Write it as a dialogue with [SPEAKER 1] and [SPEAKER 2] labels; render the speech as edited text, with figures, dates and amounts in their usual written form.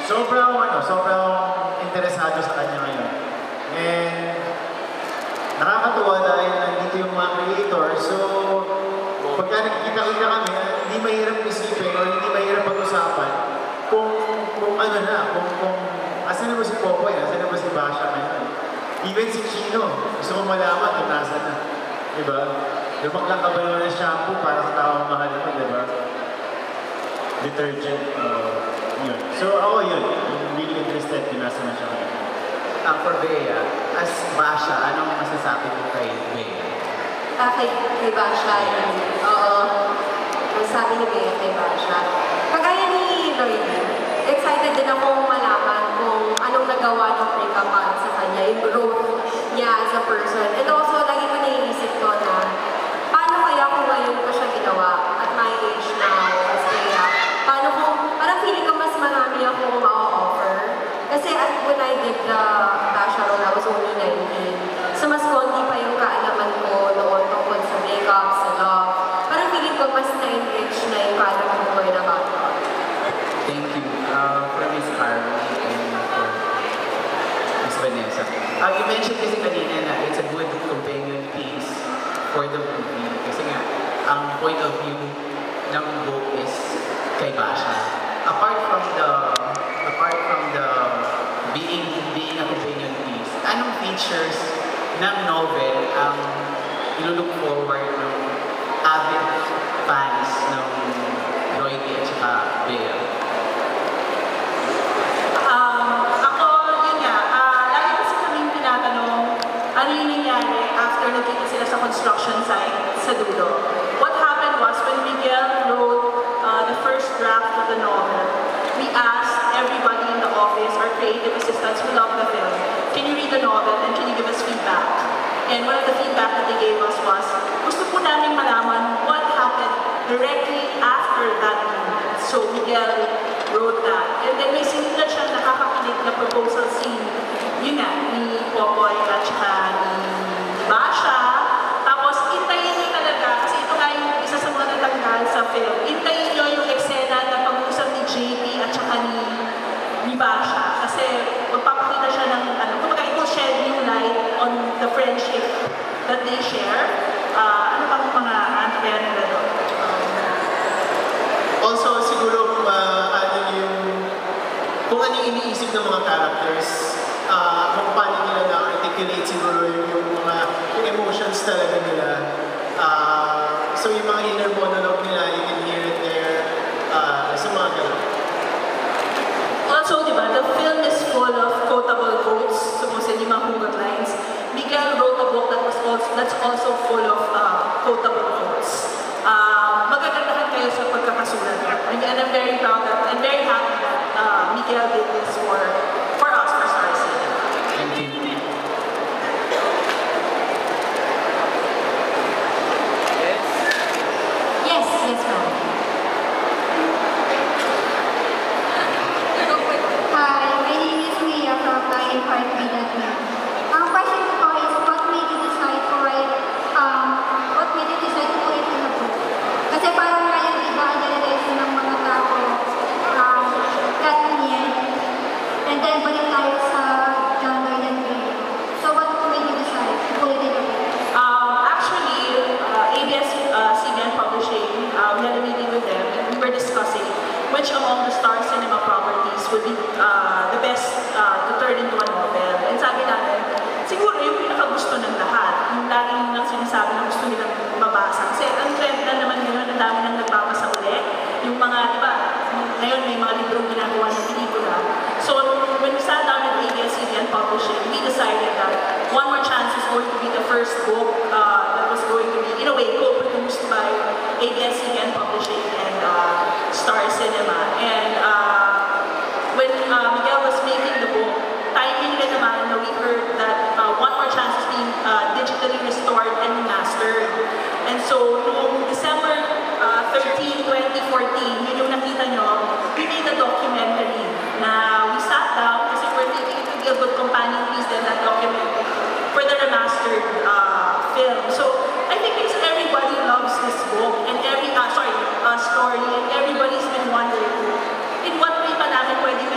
[SPEAKER 1] sobrang interesado sa kanya ngayon. And nakakatuwa dahil nandito yung mga creators. So, pagka nagkita-kita kami, hindi mahirap isipin o hindi mahirap pag-usapan kung ano na, kung asan na ba si Popoy, asan na ba si Basha ngayon. Even si Chino, gusto ko malaman kung nasa na. Diba? Lumaklang ka ba naman ng shampoo para sa taong mahal mo, diba? Detergent, yun. So ako yun, yung really interested kung nasa na siya ngayon.
[SPEAKER 2] For Bea, as Basha, anong masasabi mo kay Bea?
[SPEAKER 3] Kay Basha, yun. Oo. Ang sabi ni Bea kay Basha. Kagaya ni Lloyd, excited din ako malaman kung anong nagawa ng breakup sa kanya, yung growth niya as a person. And also, lagi ko naiisip ko na, paano kaya kung ngayon ko siya ginawa at my age now, as Bea? Paano kung, parang feeling ko mas marami akong ma-offer. Kasi when I did the Basha role, I was only 19. So mas konti pa yung kaalaman ko noon tungkol sa breakup, sa love. Parang feeling ko mas na-enrich na yung character ko na bata.
[SPEAKER 2] Thank you. For Miss Carmen and for Miss Vanessa. You mentioned kasi kanina na it's a good companion piece for the movie. Kasi nga, ang point of view ng book is kay Basha. Apart from the being a companion piece, anong features ng novel ang ilulook forward ng avid fans ng Lloydie at saka Bea?
[SPEAKER 4] Ano yung nangyari after nagkita sila sa construction site sa dulo? What happened was when Miguel wrote the first draft of the novel, we asked everybody in the office, our creative assistants who love the film, can you read the novel and can you give us feedback? And one of the feedback that they gave us was, gusto po namin malaman what happened directly after that moment. So Miguel wrote that. And then may sinila siyang nakakakilig na proposal scene, yun nga, ni Popoy at saka ni Basha. Tapos, intayin nyo talaga, kasi ito nga yung isa sa mga natanggal sa film. Intayin nyo yung eksena na pag-usap ni JP at saka ni Basha. Kasi, magpapakita siya ng, kumbaga, it will shed new light on the friendship that they share. Ano pang mga kaya nila doon?
[SPEAKER 1] Also, siguro, kung ano yung iniisip ng mga characters, kung paano nila na-articulate siguro yung mga emotions talaga nila. So yung mga inner monologue nila, you can hear it there sa mga ganun.
[SPEAKER 4] Also, di ba, the film is full of quotable quotes, supposedly mga hugot lines. Miguel wrote a book that's also full of quotable quotes. Magagandahan kayo sa pagkakasulat. And I'm very proud of, and very happy that Miguel did this for us, for Star Cinema.
[SPEAKER 2] Thank you.
[SPEAKER 3] Yes, ma'am.
[SPEAKER 5] Hi, my name is Mia from Lion Park Vietnam. Ang question ko is, what made you decide to write, what made you decide to put it in a book? Kasi parang ngayon, iba ang generation ng mga tao, Katniel, and then balik tayo sa John Lloyd and Bea. So what made you decide to put it in a book?
[SPEAKER 4] Actually, ABS-CBN Publishing, we had a meeting with them and we were discussing which among the Star Cinema properties would be the best to turn into a novel. And sabi natin, siguro yung pinakagusto ng lahat, yung laging nang sinasabi na gusto nilang mabasa. Kasi ang trend na naman ngayon, ang dami nang nagbabasa ulit. Yung mga, di ba, ngayon may mga librong ginagawa ng pelikula. So when we sat down with ABS-CBN Publishing, we decided that One More Chance is going to be the first book that was going to be, in a way, co-produced by ABS-CBN Publishing and Star Cinema. And when Miguel was making the book, timing rin naman na we heard that One More Chance is being digitally restored and remastered. And so, noong December 13, 2014, yun yung nakita nyo, we made a documentary na we sat down kasi we're thinking it would be a good companion piece than that documentary for the remastered film. So, I think because everybody loves this book and every, story, and